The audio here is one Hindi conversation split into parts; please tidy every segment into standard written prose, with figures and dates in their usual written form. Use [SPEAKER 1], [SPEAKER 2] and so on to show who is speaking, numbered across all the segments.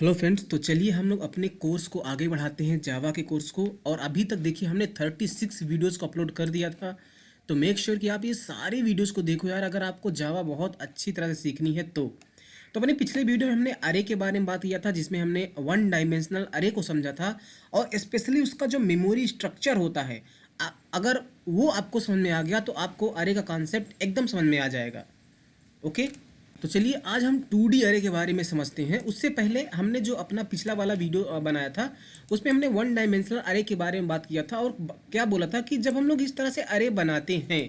[SPEAKER 1] हेलो फ्रेंड्स, तो चलिए हम लोग अपने कोर्स को आगे बढ़ाते हैं, जावा के कोर्स को। और अभी तक देखिए हमने 36 वीडियोस को अपलोड कर दिया था। तो मेक श्योर कि आप ये सारे वीडियोस को देखो यार, अगर आपको जावा बहुत अच्छी तरह से सीखनी है तो अपने पिछले वीडियो में हमने अरे के बारे में बात किया था, जिसमें हमने वन डायमेंशनल अरे को समझा था और स्पेशली उसका जो मेमोरी स्ट्रक्चर होता है, अगर वो आपको समझ में आ गया तो आपको अरे का कॉन्सेप्ट एकदम समझ में आ जाएगा। ओके, तो चलिए आज हम 2D अरे के बारे में समझते हैं। उससे पहले हमने जो अपना पिछला वाला वीडियो बनाया था उसमें हमने वन डायमेंशनल अरे के बारे में बात किया था और क्या बोला था कि जब हम लोग इस तरह से अरे बनाते हैं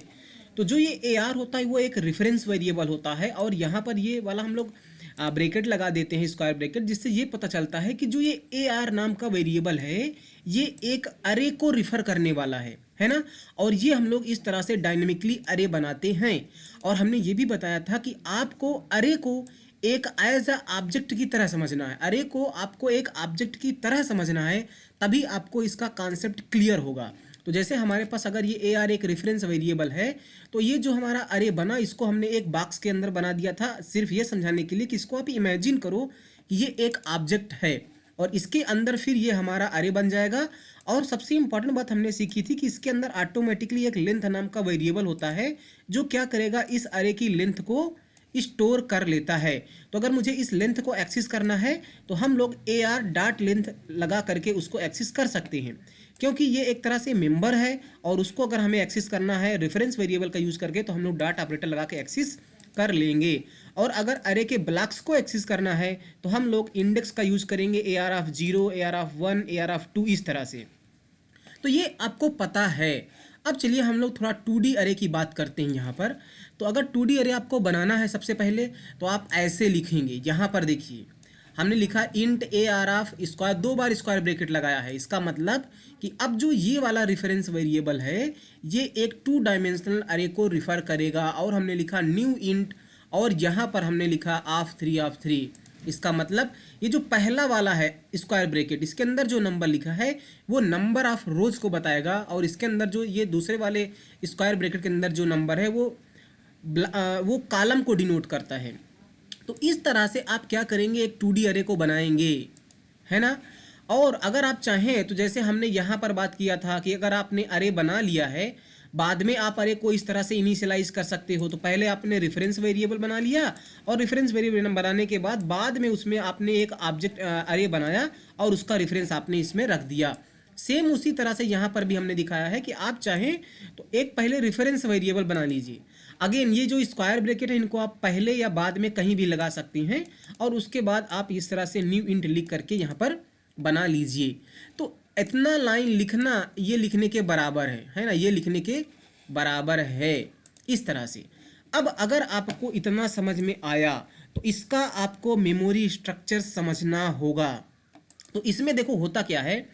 [SPEAKER 1] तो जो ये ए आर होता है वो एक रेफरेंस वेरिएबल होता है और यहाँ पर ये वाला हम लोग ब्रैकेट लगा देते हैं, स्क्वायर ब्रैकेट, जिससे ये पता चलता है कि जो ये ए आर नाम का वेरिएबल है ये एक अरे को रिफर करने वाला है ना। और ये हम लोग इस तरह से डायनेमिकली अरे बनाते हैं। और हमने ये भी बताया था कि आपको अरे को एक एज अ ऑब्जेक्ट की तरह समझना है, अरे को आपको एक ऑब्जेक्ट की तरह समझना है, तभी आपको इसका कॉन्सेप्ट क्लियर होगा। तो जैसे हमारे पास अगर ये ए आर एक रेफरेंस वेरिएबल है तो ये जो हमारा अरे बना इसको हमने एक बॉक्स के अंदर बना दिया था, सिर्फ ये समझाने के लिए कि इसको आप इमेजिन करो कि ये एक ऑब्जेक्ट है और इसके अंदर फिर ये हमारा अरे बन जाएगा। और सबसे इंपॉर्टेंट बात हमने सीखी थी कि इसके अंदर ऑटोमेटिकली एक लेंथ नाम का वेरिएबल होता है जो क्या करेगा, इस अरे की लेंथ को स्टोर कर लेता है। तो अगर मुझे इस लेंथ को एक्सेस करना है तो हम लोग ए आर डॉट लेंथ लगा करके उसको एक्सेस कर सकते हैं, क्योंकि ये एक तरह से मेंबर है और उसको अगर हमें एक्सेस करना है रेफरेंस वेरिएबल का यूज़ करके तो हम लोग डॉट ऑपरेटर लगा के एक्सेस कर लेंगे। और अगर अरे के ब्लॉक्स को एक्सेस करना है तो हम लोग इंडेक्स का यूज़ करेंगे, A R of 0, A R of 1, A R of 2, इस तरह से। तो ये आपको पता है। अब चलिए हम लोग थोड़ा 2D अरे की बात करते हैं यहाँ पर। तो अगर 2D अरे आपको बनाना है सबसे पहले तो आप ऐसे लिखेंगे, यहाँ पर देखिए हमने लिखा int a are of square, 2 bar square bracket लगाया है। इसका मतलब कि अब जो ये वाला रेफरेंस वेरिएबल है ये एक 2 डायमेंशनल अरे को रिफर करेगा। और हमने लिखा न्यू इंट और यहाँ पर हमने लिखा ऑफ 3। इसका मतलब ये जो पहला वाला है स्क्वायर ब्रैकेट, इसके अंदर जो नंबर लिखा है वो नंबर ऑफ रोज को बताएगा और इसके अंदर जो ये दूसरे वाले स्क्वायर ब्रैकेट के अंदर जो नंबर है वो कॉलम को डिनोट करता है। तो इस तरह से आप क्या करेंगे, एक 2D अरे को बनाएंगे, है ना। और अगर आप चाहें तो जैसे हमने यहाँ पर बात किया था कि अगर आपने अरे बना लिया है, बाद में आप अरे को इस तरह से इनिशियलाइज कर सकते हो। तो पहले आपने रेफरेंस वेरिएबल बना लिया और रेफरेंस वेरिएबल बनाने के बाद में उसमें आपने एक ऑब्जेक्ट अरे बनाया और उसका रेफरेंस आपने इसमें रख दिया। सेम उसी तरह से यहाँ पर भी हमने दिखाया है कि आप चाहें तो एक पहले रेफरेंस वेरिएबल बना लीजिए। अगेन ये जो स्क्वायर ब्रैकेट है इनको आप पहले या बाद में कहीं भी लगा सकते हैं और उसके बाद आप इस तरह से न्यू इंट लिख करके यहाँ पर बना लीजिए। तो इतना लाइन लिखना ये लिखने के बराबर है ना, ये लिखने के बराबर है इस तरह से। अब अगर आपको इतना समझ में आया तो इसका आपको मेमोरी स्ट्रक्चर समझना होगा। तो इसमें देखो होता क्या है,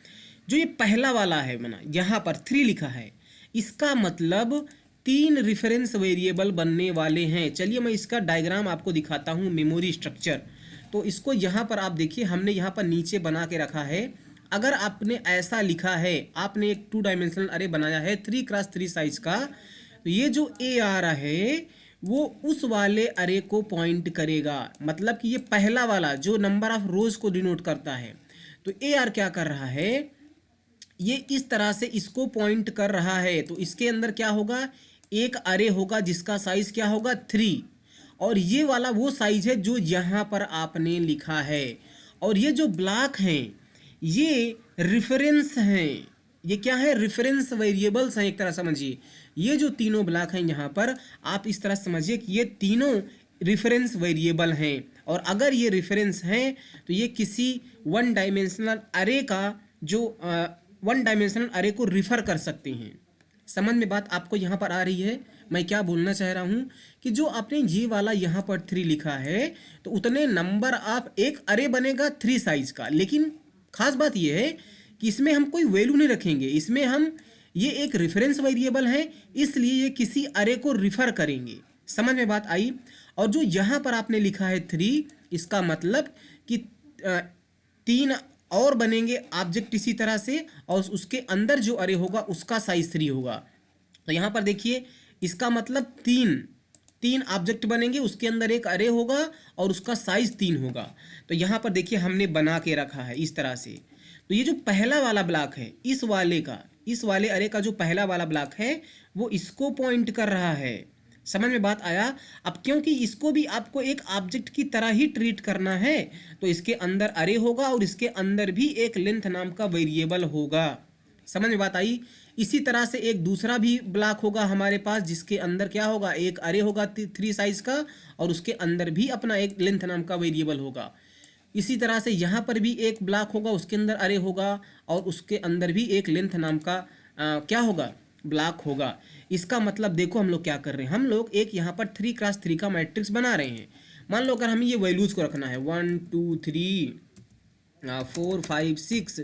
[SPEAKER 1] जो ये पहला वाला है ना, यहाँ पर 3 लिखा है, इसका मतलब 3 रेफरेंस वेरिएबल बनने वाले हैं। चलिए मैं इसका डायग्राम आपको दिखाता हूँ, मेमोरी स्ट्रक्चर। तो इसको यहाँ पर आप देखिए, हमने यहाँ पर नीचे बना के रखा है। अगर आपने ऐसा लिखा है, आपने एक 2 डायमेंशनल अरे बनाया है 3x3 साइज का, तो ये जो ए आ रहा है वो उस वाले अरे को पॉइंट करेगा। मतलब कि ये पहला वाला जो नंबर ऑफ रोज को डिनोट करता है, तो ए आर क्या कर रहा है, ये इस तरह से इसको पॉइंट कर रहा है। तो इसके अंदर क्या होगा, एक अरे होगा जिसका साइज क्या होगा 3, और ये वाला वो साइज है जो यहाँ पर आपने लिखा है। और ये जो ब्लॉक हैं ये रेफरेंस हैं, ये क्या है, रेफरेंस वेरिएबल्स हैं एक तरह समझिए। ये जो तीनों ब्लॉक हैं यहाँ पर आप इस तरह समझिए कि ये तीनों रेफरेंस वेरिएबल हैं। और अगर ये रेफरेंस हैं तो ये किसी वन डायमेंशनल अरे का जो वन डायमेंशनल अरे को रिफर कर सकते हैं। समझ में बात आपको यहाँ पर आ रही है। मैं क्या बोलना चाह रहा हूँ कि जो आपने ये वाला यहाँ पर 3 लिखा है तो उतने नंबर आप एक अरे बनेगा 3 साइज का। लेकिन खास बात यह है कि इसमें हम कोई वैल्यू नहीं रखेंगे, इसमें हम ये एक रेफरेंस वेरिएबल है इसलिए ये किसी अरे को रिफर करेंगे। समझ में बात आई। और जो यहाँ पर आपने लिखा है 3, इसका मतलब कि 3 और बनेंगे ऑब्जेक्ट इसी तरह से और उसके अंदर जो अरे होगा उसका साइज 3 होगा। तो यहाँ पर देखिए इसका मतलब 3 3 ऑब्जेक्ट बनेंगे, उसके अंदर एक अरे होगा और उसका साइज 3 होगा। तो यहाँ पर देखिए हमने बना के रखा है इस तरह से। तो ये जो पहला वाला ब्लॉक है इस वाले अरे का जो पहला वाला ब्लॉक है वो इसको पॉइंट कर रहा है। समझ में बात आया? अब क्योंकि इसको भी आपको एक ऑब्जेक्ट की तरह ही ट्रीट करना है तो इसके अंदर अरे होगा और इसके अंदर भी एक लेंथ नाम का वेरिएबल होगा। समझ में बात आई? इसी तरह से एक दूसरा भी ब्लॉक होगा हमारे पास जिसके अंदर क्या होगा, एक अरे होगा 3 साइज का और उसके अंदर भी अपना एक लेंथ नाम का वेरिएबल होगा। इसी तरह से यहाँ पर भी एक ब्लॉक होगा, उसके अंदर अरे होगा और उसके अंदर भी एक लेंथ नाम का क्या होगा, ब्लॉक होगा। इसका मतलब देखो हम लोग क्या कर रहे हैं, हम लोग एक यहाँ पर 3x3 का मैट्रिक्स बना रहे हैं। मान लो अगर हमें ये वैल्यूज को रखना है 1 2 3 4 5 6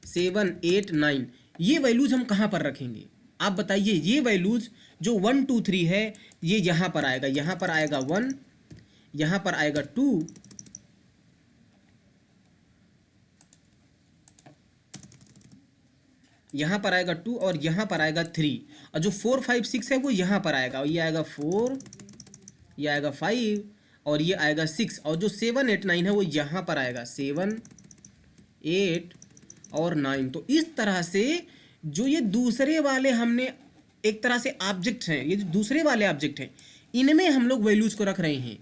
[SPEAKER 1] 7 8 9, ये वैल्यूज हम कहाँ पर रखेंगे आप बताइए? ये वैल्यूज जो 1 2 3 है ये यहाँ पर आएगा, यहाँ पर आएगा 1, यहाँ पर आएगा 2, यहाँ पर आएगा 2 और यहाँ पर आएगा 3, और जो 4 5 6 है वो यहाँ पर आएगा, और ये आएगा 4, ये आएगा 5 और ये आएगा 6, और जो 7 8 9 है वो यहाँ पर आएगा 7 8 और 9। तो इस तरह से जो ये दूसरे वाले हमने एक तरह से ऑब्जेक्ट हैं, ये जो दूसरे वाले ऑब्जेक्ट हैं इनमें हम लोग वैल्यूज को रख रहे हैं,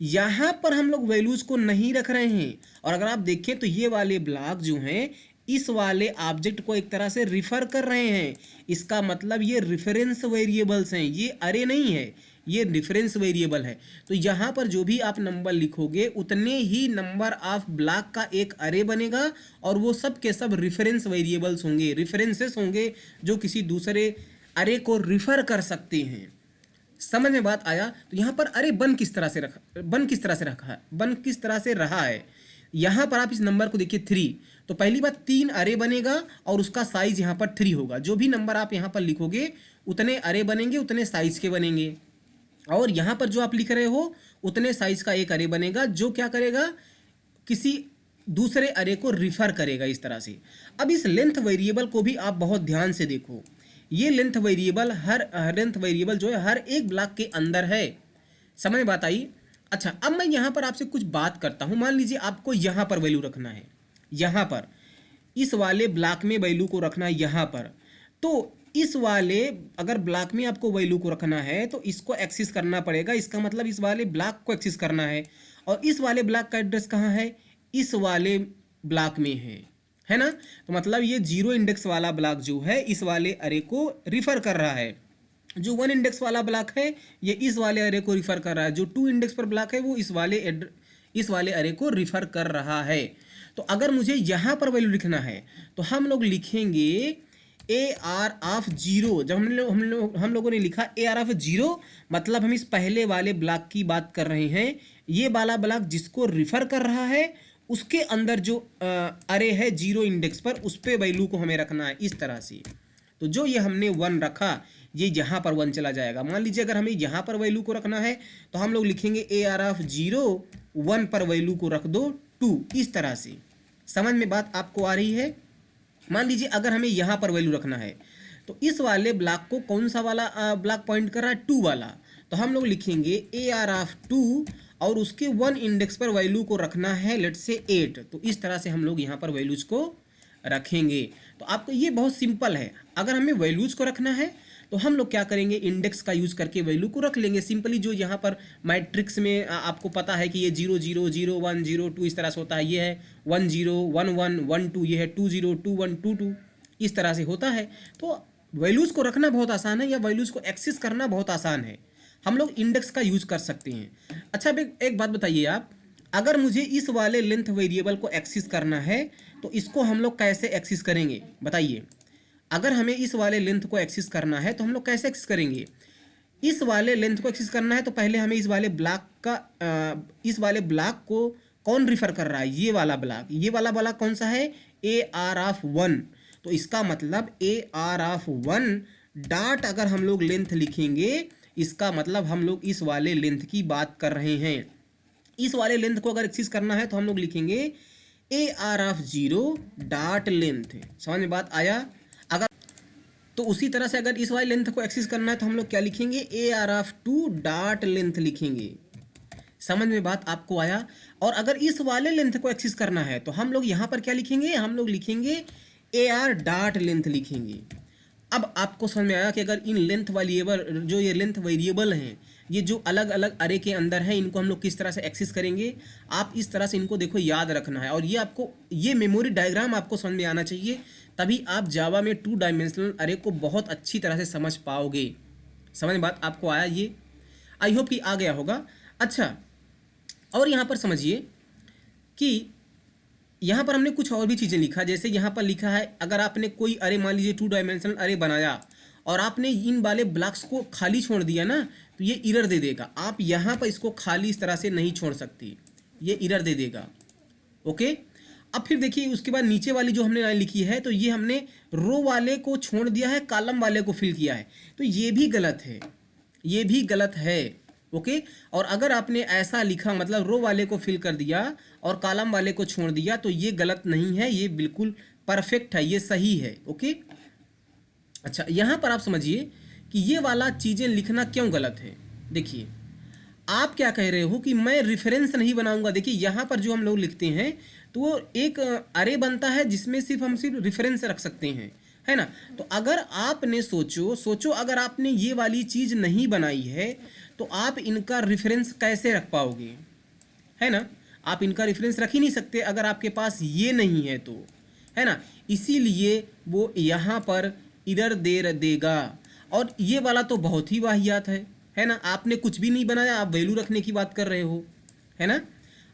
[SPEAKER 1] यहाँ पर हम लोग वैल्यूज को नहीं रख रहे हैं। और अगर आप देखें तो ये वाले ब्लॉक जो हैं इस वाले ऑब्जेक्ट को एक तरह से रिफर कर रहे हैं। इसका मतलब ये रेफरेंस वेरिएबल्स हैं, ये अरे नहीं है, ये रेफरेंस वेरिएबल है। तो यहाँ पर जो भी आप नंबर लिखोगे उतने ही नंबर ऑफ ब्लॉक का एक अरे बनेगा और वो सब के सब रेफरेंस वेरिएबल्स होंगे, रेफरेंसेस होंगे जो किसी दूसरे अरे को रिफर कर सकते हैं। समझ में बात आया? तो यहाँ पर अरे बन किस तरह से रहा है। यहाँ पर आप इस नंबर को देखिए 3, तो पहली बात 3 अरे बनेगा और उसका साइज यहाँ पर 3 होगा। जो भी नंबर आप यहाँ पर लिखोगे उतने अरे बनेंगे, उतने साइज के बनेंगे, और यहाँ पर जो आप लिख रहे हो उतने साइज का एक अरे बनेगा जो क्या करेगा, किसी दूसरे अरे को रिफर करेगा इस तरह से। अब इस लेंथ वेरिएबल को भी आप बहुत ध्यान से देखो, ये लेंथ वेरिएबल जो है हर एक ब्लॉक के अंदर है। समझ में बात आई? अच्छा, अब मैं यहाँ पर आपसे कुछ बात करता हूँ। मान लीजिए आपको यहाँ पर वैल्यू रखना है, यहाँ पर इस वाले ब्लॉक में वैल्यू को रखना है यहाँ पर। तो इस वाले अगर ब्लॉक में आपको वैल्यू को रखना है तो इसको एक्सेस करना पड़ेगा, इसका मतलब इस वाले ब्लॉक को एक्सेस करना है। और इस वाले ब्लॉक का एड्रेस कहाँ है? इस वाले ब्लॉक में है ना? तो मतलब ये 0 इंडेक्स वाला ब्लॉक जो है इस वाले अरे को रिफर कर रहा है। जो 1 इंडेक्स वाला ब्लॉक है ये इस वाले अरे को रिफर कर रहा है। जो 2 इंडेक्स पर ब्लॉक है वो इस वाले अरे को रिफर कर रहा है। तो अगर मुझे यहाँ पर वैल्यू लिखना है तो हम लोग लिखेंगे AR ऑफ 0। जब हम लोगों ने लिखा AR ऑफ 0 मतलब हम इस पहले वाले ब्लॉक की बात कर रहे हैं। ये वाला ब्लॉक जिसको रिफर कर रहा है उसके अंदर जो अरे है 0 इंडेक्स पर उस पर वैल्यू को हमें रखना है इस तरह से। तो जो ये हमने 1 रखा ये यहाँ पर 1 चला जाएगा। मान लीजिए अगर हमें यहाँ पर वैल्यू को रखना है तो हम लोग लिखेंगे AR ऑफ 0 1 पर वैल्यू को रख दो 2, इस तरह से। समझ में बात आपको आ रही है? मान लीजिए अगर हमें यहाँ पर वैल्यू रखना है तो इस वाले ब्लॉक को कौन सा वाला ब्लॉक पॉइंट कर रहा है? 2 वाला। तो हम लोग लिखेंगे AR ऑफ 2 और उसके 1 इंडेक्स पर वैल्यू को रखना है लेट्स से 8। तो इस तरह से हम लोग यहाँ पर वैल्यूज को रखेंगे। तो आपको ये बहुत सिंपल है। अगर हमें वैल्यूज को रखना है तो हम लोग क्या करेंगे, इंडेक्स का यूज़ करके वैल्यू को रख लेंगे सिंपली। जो यहाँ पर मैट्रिक्स में आपको पता है कि ये 0 0 0 1 0 2 इस तरह से होता है। ये है 1 0 1 1 1 2, ये है 2 0 2 1 2 2, इस तरह से होता है। तो वैल्यूज़ को रखना बहुत आसान है या वैल्यूज़ को एक्सेस करना बहुत आसान है। हम लोग इंडेक्स का यूज़ कर सकते हैं। अच्छा, अब एक बात बताइए आप, अगर मुझे इस वाले लेंथ वेरिएबल को एक्सेस करना है तो इसको हम लोग कैसे एक्सेस करेंगे बताइए? अगर हमें इस वाले लेंथ को एक्सेस करना है तो हम लोग कैसे एक्सेस करेंगे? इस वाले लेंथ को एक्सेस करना है तो पहले हमें इस वाले ब्लॉक को कौन रिफर कर रहा है? ये वाला ब्लॉक कौन सा है? AR of 1। तो इसका मतलब AR ऑफ 1 डॉट अगर हम लोग लेंथ लिखेंगे इसका मतलब हम लोग इस वाले लेंथ की बात कर रहे हैं। इस वाले लेंथ को अगर एक्सेस करना है तो हम लोग लिखेंगे AR ऑफ 0 डॉट लेंथ। समझ में बात आया? तो उसी तरह से अगर इस वाली लेंथ को एक्सेस करना है तो हम लोग क्या लिखेंगे, A R of to dot length लिखेंगे। समझ में बात आपको आया। और अगर इस वाले लेंथ को एक्सेस करना है तो हम लोग यहाँ पर क्या लिखेंगे, हम लोग लिखेंगे ए आर डॉट लेंथ लिखेंगे। अब आपको समझ में आया कि अगर इन लेंथ वेरिएबल, जो ये लेंथ वेरिएबल हैं, ये जो अलग अलग अरे के अंदर है, इनको हम लोग किस तरह से एक्सेस करेंगे। आप इस तरह से इनको देखो याद रखना है, और ये आपको ये मेमोरी डायग्राम आपको समझ में आना चाहिए, तभी आप जावा में 2 डायमेंशनल अरे को बहुत अच्छी तरह से समझ पाओगे। समझ में बात आपको आया, ये आई होप कि आ गया होगा। अच्छा, और यहाँ पर समझिए कि यहाँ पर हमने कुछ और भी चीज़ें लिखा, जैसे यहाँ पर लिखा है अगर आपने कोई अरे मान लीजिए 2 डायमेंशनल अरे बनाया और आपने इन वाले ब्लॉक्स को खाली छोड़ दिया ना, तो ये एरर दे देगा। आप यहाँ पर इसको खाली इस तरह से नहीं छोड़ सकती, ये एरर दे देगा। ओके, अब फिर देखिए उसके बाद नीचे वाली जो हमने लाइन लिखी है, तो ये हमने रो वाले को छोड़ दिया है, कॉलम वाले को फिल किया है, तो ये भी गलत है, ये भी गलत है। ओके, और अगर आपने ऐसा लिखा मतलब रो वाले को फिल कर दिया और कॉलम वाले को छोड़ दिया, तो ये गलत नहीं है, ये बिल्कुल परफेक्ट है, ये सही है। ओके, अच्छा यहाँ पर आप समझिए कि ये वाला चीज़ें लिखना क्यों गलत है। देखिए आप क्या कह रहे हो कि मैं रेफरेंस नहीं बनाऊंगा। देखिए यहाँ पर जो हम लोग लिखते हैं तो वो एक अरे बनता है जिसमें हम सिर्फ रेफरेंस रख सकते हैं, है ना। तो अगर आपने सोचो अगर आपने ये वाली चीज़ नहीं बनाई है तो आप इनका रेफरेंस कैसे रख पाओगे, है ना। आप इनका रेफरेंस रख ही नहीं सकते अगर आपके पास ये नहीं है तो, है ना। इसीलिए वो यहाँ पर एरर दे देगा। और ये वाला तो बहुत ही वाहियात है ना। आपने कुछ भी नहीं बनाया, आप वैल्यू रखने की बात कर रहे हो, है ना।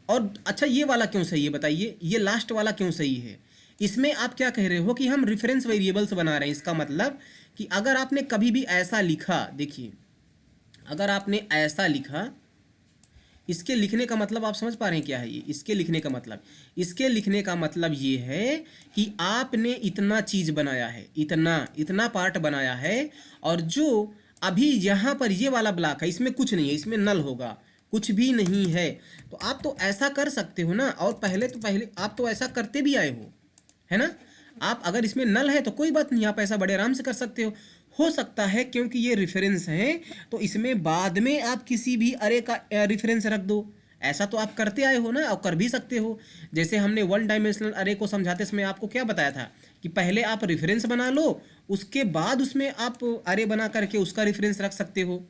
[SPEAKER 1] और अच्छा ये वाला क्यों सही है बताइए, ये लास्ट वाला क्यों सही है। इसमें आप क्या कह रहे हो कि हम रेफरेंस वेरिएबल्स बना रहे हैं। इसका मतलब कि अगर आपने कभी भी ऐसा लिखा, देखिए अगर आपने ऐसा लिखा, इसके लिखने का मतलब आप समझ पा रहे हैं क्या है ये, इसके लिखने का मतलब, इसके लिखने का मतलब ये है कि आपने इतना चीज़ बनाया है, इतना पार्ट बनाया है, और जो अभी यहाँ पर ये वाला ब्लॉक है इसमें कुछ नहीं है, इसमें नल होगा, कुछ भी नहीं है। तो आप तो ऐसा कर सकते हो ना, और पहले आप तो ऐसा करते भी आए हो, है ना। आप अगर इसमें नल है तो कोई बात नहीं, आप ऐसा बड़े आराम से कर सकते हो सकता है क्योंकि ये रेफरेंस है तो इसमें बाद में आप किसी भी अरे का रेफरेंस रख दो। ऐसा तो आप करते आए हो ना, और कर भी सकते हो। जैसे हमने 1 डायमेंशनल अरे को समझाते समय आपको क्या बताया था कि पहले आप रेफरेंस बना लो, उसके बाद उसमें आप अरे बना करके उसका रेफरेंस रख सकते हो,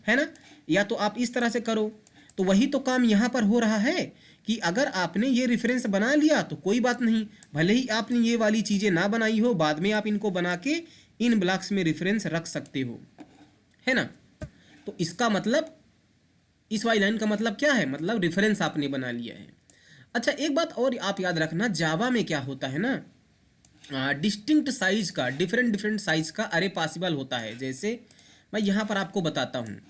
[SPEAKER 1] है ना। या तो आप इस तरह से करो। तो वही तो काम यहाँ पर हो रहा है कि अगर आपने ये रेफरेंस बना लिया तो कोई बात नहीं, भले ही आपने ये वाली चीज़ें ना बनाई हो, बाद में आप इनको बना के इन ब्लॉक्स में रेफरेंस रख सकते हो, है ना। तो इसका मतलब, इस वाली लाइन का मतलब क्या है, मतलब रेफरेंस आपने बना लिया है। अच्छा एक बात और आप याद रखना, जावा में क्या होता है ना, डिस्टिंक्ट साइज का, डिफरेंट साइज का अरे पॉसिबल होता है। जैसे मैं यहाँ पर आपको बताता हूँ,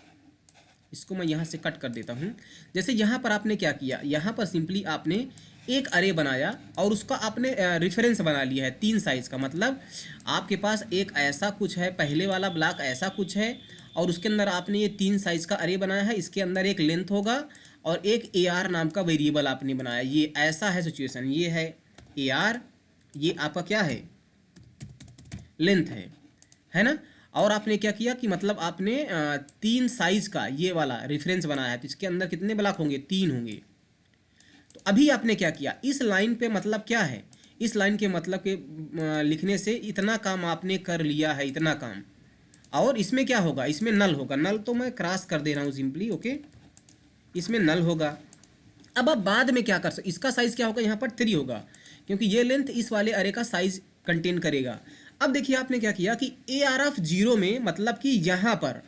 [SPEAKER 1] इसको मैं यहाँ से कट कर देता हूँ। जैसे यहाँ पर आपने क्या किया, यहाँ पर सिंपली आपने एक अरे बनाया और उसका आपने रेफरेंस बना लिया है 3 साइज़ का। मतलब आपके पास एक ऐसा कुछ है, पहले वाला ब्लॉक ऐसा कुछ है, और उसके अंदर आपने ये 3 साइज़ का अरे बनाया है। इसके अंदर एक लेंथ होगा और एक AR नाम का वेरिएबल आपने बनाया। ये ऐसा है सिचुएशन, ये है AR, ये आपका क्या है, लेंथ है ना। और आपने क्या किया कि मतलब आपने 3 साइज़ का ये वाला रेफरेंस बनाया है, तो इसके अंदर कितने ब्लॉक होंगे, 3 होंगे। तो अभी आपने क्या किया, इस लाइन पे मतलब क्या है, इस लाइन के मतलब के लिखने से इतना काम आपने कर लिया है, इतना काम। और इसमें क्या होगा, इसमें नल होगा। नल तो मैं क्रॉस कर दे रहा हूँ सिंपली, ओके, इसमें नल होगा। अब आप बाद में क्या कर सकते, इसका साइज़ क्या होगा, यहाँ पर 3 होगा, क्योंकि ये लेंथ इस वाले अरे का साइज़ कंटेन करेगा। अब देखिए आपने क्या किया कि AR ऑफ 0 में मतलब कि यहाँ पर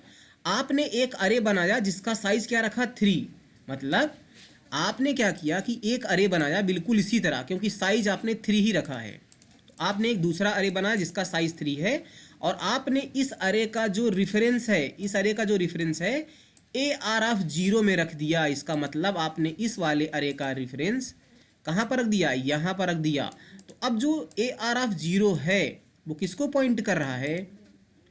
[SPEAKER 1] आपने एक अरे बनाया जिसका साइज़ क्या रखा, 3। मतलब आपने क्या किया कि एक अरे बनाया बिल्कुल इसी तरह, क्योंकि साइज आपने 3 ही रखा है। तो आपने एक दूसरा अरे बनाया जिसका साइज 3 है, और आपने इस अरे का जो रेफरेंस है, इस अरे का जो रेफरेंस है AR ऑफ 0 में रख दिया। इसका मतलब आपने इस वाले अरे का रेफरेंस कहाँ पर रख दिया, यहाँ पर रख दिया। तो अब जो AR ऑफ 0 है वो किसको पॉइंट कर रहा है,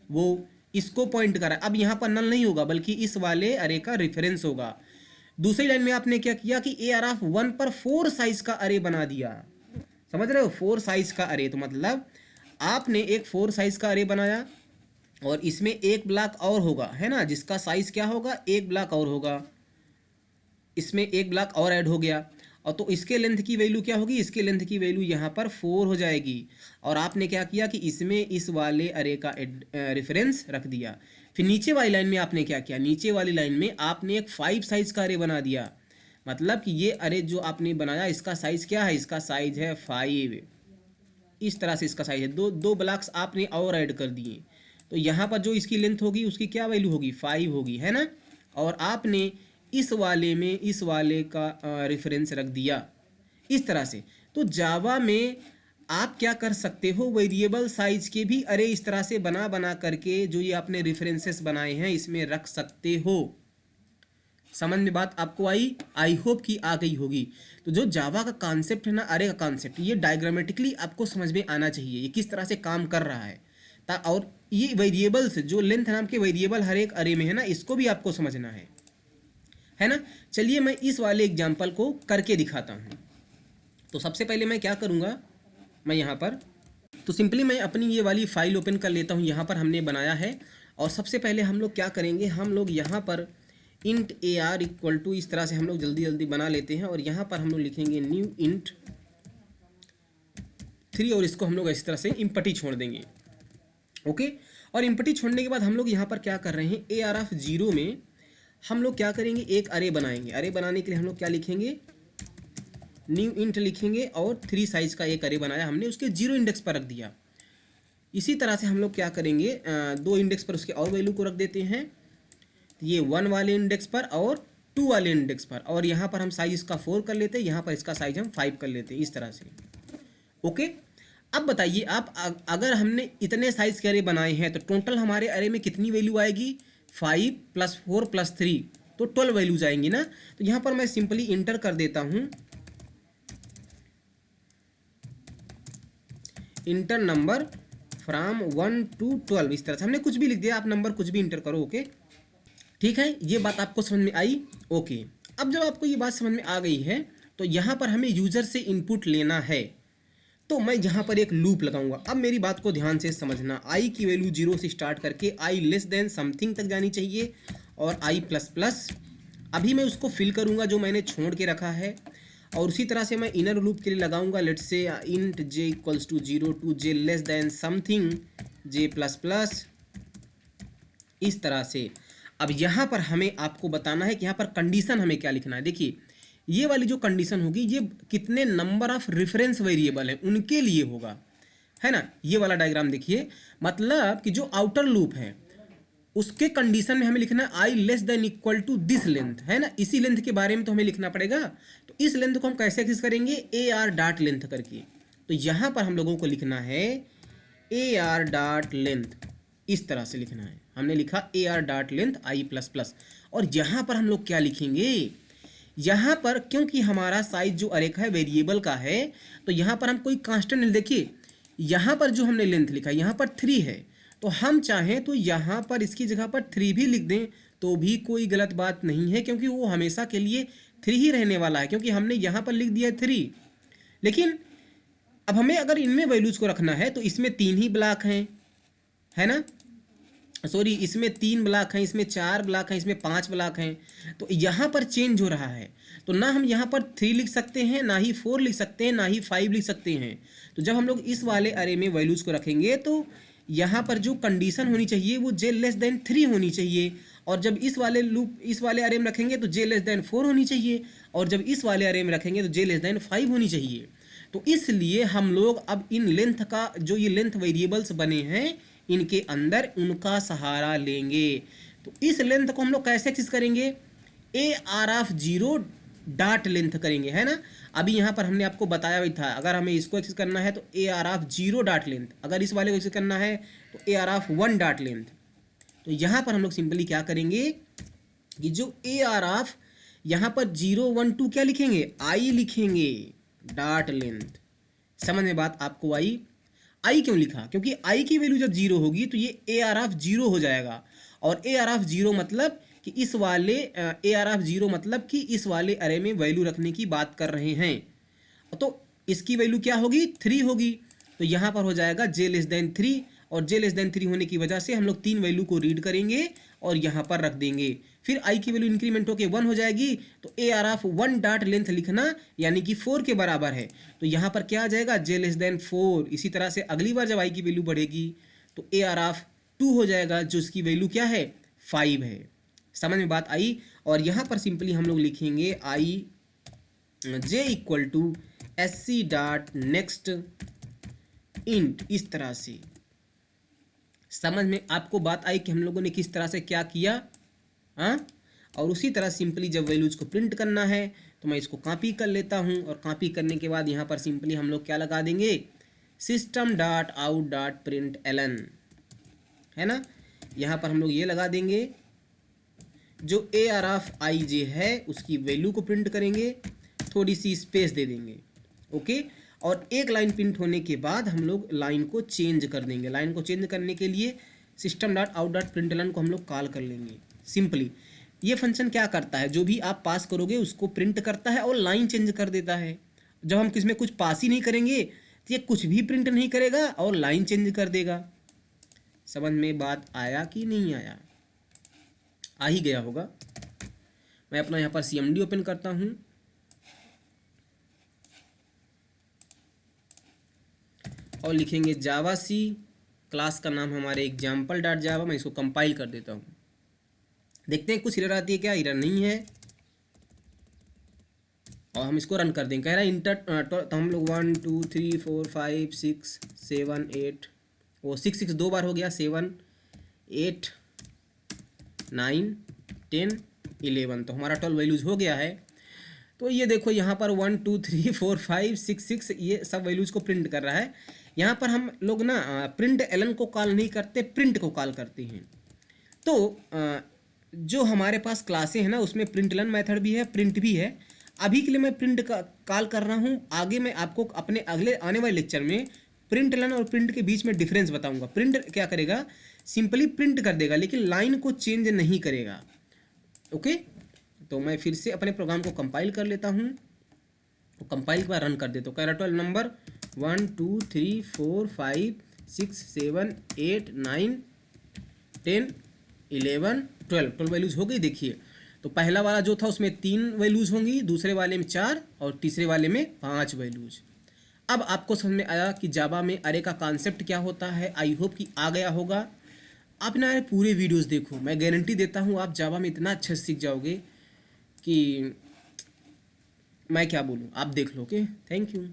[SPEAKER 1] वो इसको पॉइंट कर रहा है। अब यहाँ पर नल नहीं होगा बल्कि इस वाले अरे का रेफरेंस होगा। दूसरी लाइन में आपने क्या किया कि AR ऑफ 1 पर 4 साइज का अरे बना दिया। समझ रहे हो, 4 साइज का अरे, तो मतलब आपने एक 4 साइज का अरे बनाया, और इसमें एक ब्लॉक और होगा, है ना, जिसका साइज क्या होगा, एक ब्लॉक और होगा, इसमें एक ब्लॉक और ऐड हो गया। और तो इसके लेंथ की वैल्यू क्या होगी, इसके लेंथ की वैल्यू यहाँ पर 4 हो जाएगी। और आपने क्या किया कि इसमें इस वाले अरे का रेफरेंस रख दिया। फिर नीचे वाली लाइन में आपने क्या किया, नीचे वाली लाइन में आपने एक 5 साइज का अरे बना दिया। मतलब कि ये अरे जो आपने बनाया इसका साइज क्या है, इसका साइज है 5। इस तरह से इसका साइज है, दो दो ब्लॉक्स आपने और ऐड कर दिए। तो यहाँ पर जो इसकी लेंथ होगी उसकी क्या वैल्यू होगी, 5 होगी, है ना। और आपने इस वाले में इस वाले का रेफरेंस रख दिया इस तरह से। तो जावा में आप क्या कर सकते हो, वेरिएबल साइज के भी अरे इस तरह से बना बना करके जो ये आपने रेफरेंसेस बनाए हैं इसमें रख सकते हो। समझ में बात आपको आई होप कि आ गई होगी। तो जो जावा का कॉन्सेप्ट है ना, अरे का कॉन्सेप्ट, ये डायग्रामेटिकली आपको समझ में आना चाहिए, ये किस तरह से काम कर रहा है। और ये वेरिएबल्स जो लेंथ नाम के वेरिएबल हर एक अरे में है ना, इसको भी आपको समझना है ना। चलिए मैं इस वाले एग्जाम्पल को करके दिखाता हूँ। तो सबसे पहले मैं क्या करूँगा, मैं यहाँ पर तो सिंपली मैं अपनी ये वाली फाइल ओपन कर लेता हूँ, यहाँ पर हमने बनाया है। और सबसे पहले हम लोग क्या करेंगे, हम लोग यहाँ पर int a r equal to इस तरह से हम लोग जल्दी जल्दी बना लेते हैं। और यहाँ पर हम लोग लिखेंगे न्यू इंट 3 और इसको हम लोग इस तरह से इम्पटी छोड़ देंगे। ओके, और इम्पटी छोड़ने के बाद हम लोग यहाँ पर क्या कर रहे हैं, ए आर ऑफ 0 में हम लोग क्या करेंगे, एक अरे बनाएंगे। अरे बनाने के लिए हम लोग क्या लिखेंगे, न्यू इंट लिखेंगे और 3 साइज का एक अरे बनाया हमने, उसके 0 इंडेक्स पर रख दिया। इसी तरह से हम लोग क्या करेंगे, 2 इंडेक्स पर उसके और वैल्यू को रख देते हैं, ये 1 वाले इंडेक्स पर और 2 वाले इंडेक्स पर। और यहाँ पर हम साइज इसका 4 कर लेते हैं, यहाँ पर इसका साइज हम 5 कर लेते हैं इस तरह से। ओके, अब बताइए आप, अगर हमने इतने साइज के अरे बनाए हैं तो टोटल हमारे अरे में कितनी वैल्यू आएगी, 5 + 4 + 3, तो 12 वैल्यूज आएंगी ना। तो यहाँ पर मैं सिंपली इंटर कर देता हूँ, इंटर नंबर फ्रॉम 1 to 12, इस तरह से हमने कुछ भी लिख दिया, आप नंबर कुछ भी इंटर करो। ओके, ठीक है, ये बात आपको समझ में आई। ओके, अब जब आपको ये बात समझ में आ गई है तो यहाँ पर हमें यूजर से इनपुट लेना है। तो मैं यहाँ पर एक लूप लगाऊंगा। अब मेरी बात को ध्यान से समझना, आई की वैल्यू 0 से स्टार्ट करके आई लेस देन समथिंग तक जानी चाहिए, और आई प्लस प्लस अभी मैं उसको फिल करूँगा जो मैंने छोड़ के रखा है। और उसी तरह से मैं इनर लूप के लिए लगाऊंगा, let's say int j equals to 0 to j less than something j plus plus, इस तरह से। अब यहाँ पर हमें आपको बताना है कि यहाँ पर कंडीशन हमें क्या लिखना है। देखिए, ये वाली जो कंडीशन होगी ये कितने नंबर ऑफ रेफरेंस वेरिएबल हैं उनके लिए होगा, है ना। ये वाला डायग्राम देखिए, मतलब कि जो आउटर लूप है उसके कंडीशन में हमें लिखना है I less than equal to this length, है ना। इसी लेंथ के बारे में तो हमें लिखना पड़ेगा। तो इस लेंथ को हम कैसे एक्सेस करेंगे, ए आर डॉट लेंथ करके। तो यहाँ पर हम लोगों को लिखना है ए आर डॉट लेंथ, इस तरह से लिखना है। हमने लिखा A R dot length I plus plus. और यहाँ पर हम लोग क्या लिखेंगे, यहाँ पर क्योंकि हमारा साइज जो अरे का है वेरिएबल का है, तो यहाँ पर हम कोई कांस्टेंट नहीं, देखिए यहाँ पर जो हमने लेंथ लिखा है यहाँ पर 3 है, तो हम चाहें तो यहाँ पर इसकी जगह पर 3 भी लिख दें तो भी कोई गलत बात नहीं है, क्योंकि वो हमेशा के लिए 3 ही रहने वाला है, क्योंकि हमने यहाँ पर लिख दिया है 3। लेकिन अब हमें अगर इनमें वैल्यूज़ को रखना है तो इसमें 3 ही ब्लॉक हैं, है ना, सॉरी इसमें 3 ब्लॉक हैं, इसमें 4 ब्लॉक हैं, इसमें 5 ब्लॉक हैं। तो यहाँ पर चेंज हो रहा है, तो ना हम यहाँ पर 3 लिख सकते हैं, ना ही 4 लिख सकते हैं, ना ही 5 लिख सकते हैं। तो जब हम लोग इस वाले अरे में वैल्यूज़ को रखेंगे तो यहाँ पर जो कंडीशन होनी चाहिए वो जे लेस देन 3 होनी चाहिए। और जब इस वाले अरे में रखेंगे तो जे लेस देन 4 होनी चाहिए। और जब इस वाले अरे में रखेंगे तो जे लेस देन 5 होनी चाहिए। तो इसलिए हम लोग अब इन लेंथ का जो ये लेंथ वेरिएबल्स बने हैं इनके अंदर उनका सहारा लेंगे। तो इस लेंथ को हम लोग कैसे एक्सेस करेंगे, A R of 0 dot length करेंगे, है ना। अभी यहाँ पर हमने आपको बताया भी था, अगर हमें इसको एक्सेस करना है तो A R of 0 dot length, अगर इस वाले को एक्सेस करना है तो A R of 1 dot length. तो यहाँ पर हम लोग सिंपली क्या करेंगे कि जो ए आर ऑफ यहाँ पर 0 1 2 क्या लिखेंगे, आई लिखेंगे डॉट लेंथ। समझ में बात आपको आई। आई क्यों लिखा, क्योंकि आई की वैल्यू जब 0 होगी तो ये ए आर ऑफ 0 हो जाएगा। और ए आर ऑफ 0 मतलब कि इस वाले ए आर ऑफ 0 मतलब कि इस वाले अरे में वैल्यू रखने की बात कर रहे हैं। तो इसकी वैल्यू क्या होगी, 3 होगी। तो यहाँ पर हो जाएगा जे लेस देन 3 और जे लेस देन 3 होने की वजह से हम लोग 3 वैल्यू को रीड करेंगे और यहाँ पर रख देंगे। फिर आई की वैल्यू इंक्रीमेंट होकर 1 हो जाएगी, तो A R of 1 dot length लिखना, यानी कि 4 के बराबर है, तो यहाँ पर क्या आ जाएगा, जे लेस देन 4। इसी तरह से अगली बार जब आई की वैल्यू बढ़ेगी तो ए आर ऑफ 2 हो जाएगा, जो इसकी वैल्यू क्या है, 5 है। समझ में बात आई। और यहाँ पर सिंपली हम लोग लिखेंगे I J equal to S C dot next int, इस तरह से। समझ में आपको बात आई कि हम लोगों ने किस तरह से क्या किया, हाँ। और उसी तरह सिंपली जब वैल्यूज को प्रिंट करना है तो मैं इसको कॉपी कर लेता हूँ, और कॉपी करने के बाद यहाँ पर सिंपली हम लोग क्या लगा देंगे, system dot out dot println, है ना। यहाँ पर हम लोग ये लगा देंगे, जो ए आर ऑफ आई जे है उसकी वैल्यू को प्रिंट करेंगे, थोड़ी सी स्पेस दे देंगे, ओके। और एक लाइन प्रिंट होने के बाद हम लोग लाइन को चेंज कर देंगे। लाइन को चेंज करने के लिए system dot out dot println को हम लोग कॉल कर लेंगे। सिंपली ये फंक्शन क्या करता है, जो भी आप पास करोगे उसको प्रिंट करता है और लाइन चेंज कर देता है। जब हम किसी में कुछ पास ही नहीं करेंगे तो ये कुछ भी प्रिंट नहीं करेगा और लाइन चेंज कर देगा। समझ में बात आया कि नहीं आया, आ ही गया होगा। मैं अपना यहाँ पर CMD ओपन करता हूँ और लिखेंगे जावा सी, क्लास का नाम हमारे एग्जाम्पल डॉट जावा। मैं इसको कंपाइल कर देता हूँ, देखते हैं कुछ एरर आती है क्या, एरर नहीं है। और हम इसको रन कर देंगे। कह रहा है इंटर, तो हम लोग 1 2 3 4 5 6 7 8, वो 6 2 बार हो गया, 7 8 9 10 11, तो हमारा 12 वैल्यूज हो गया है। तो ये देखो यहाँ पर 1 2 3 4 5 6 6 ये सब वैल्यूज को प्रिंट कर रहा है। यहाँ पर हम लोग ना प्रिंट एलन को कॉल नहीं करते, प्रिंट को कॉल करते हैं। तो जो हमारे पास क्लासें हैं ना उसमें प्रिंट एलन मेथड भी है, प्रिंट भी है। अभी के लिए मैं प्रिंट का कॉल कर रहा हूँ, आगे मैं आपको अपने अगले आने वाले लेक्चर में प्रिंट एलन और प्रिंट के बीच में डिफरेंस बताऊंगा। प्रिंट क्या करेगा, सिंपली प्रिंट कर देगा लेकिन लाइन को चेंज नहीं करेगा, ओके। तो मैं फिर से अपने प्रोग्राम को कंपाइल कर लेता हूँ, तो कंपाइल के बाद रन कर देता हूँ। कह रहा 12 नंबर 1 2 3 4 5 6 7 8 9 10 11 12 वैल्यूज हो गई। देखिए तो पहला वाला जो था उसमें 3 वैल्यूज होंगी, दूसरे वाले में 4 और तीसरे वाले में 5 वैल्यूज। अब आपको समझ में आया कि जावा में अरे का कॉन्सेप्ट क्या होता है। आई होप कि आ गया होगा। आप ना पूरे वीडियोस देखो, मैं गारंटी देता हूँ आप जावा में इतना अच्छा सीख जाओगे कि मैं क्या बोलूँ, आप देख लो। Okay, thank you.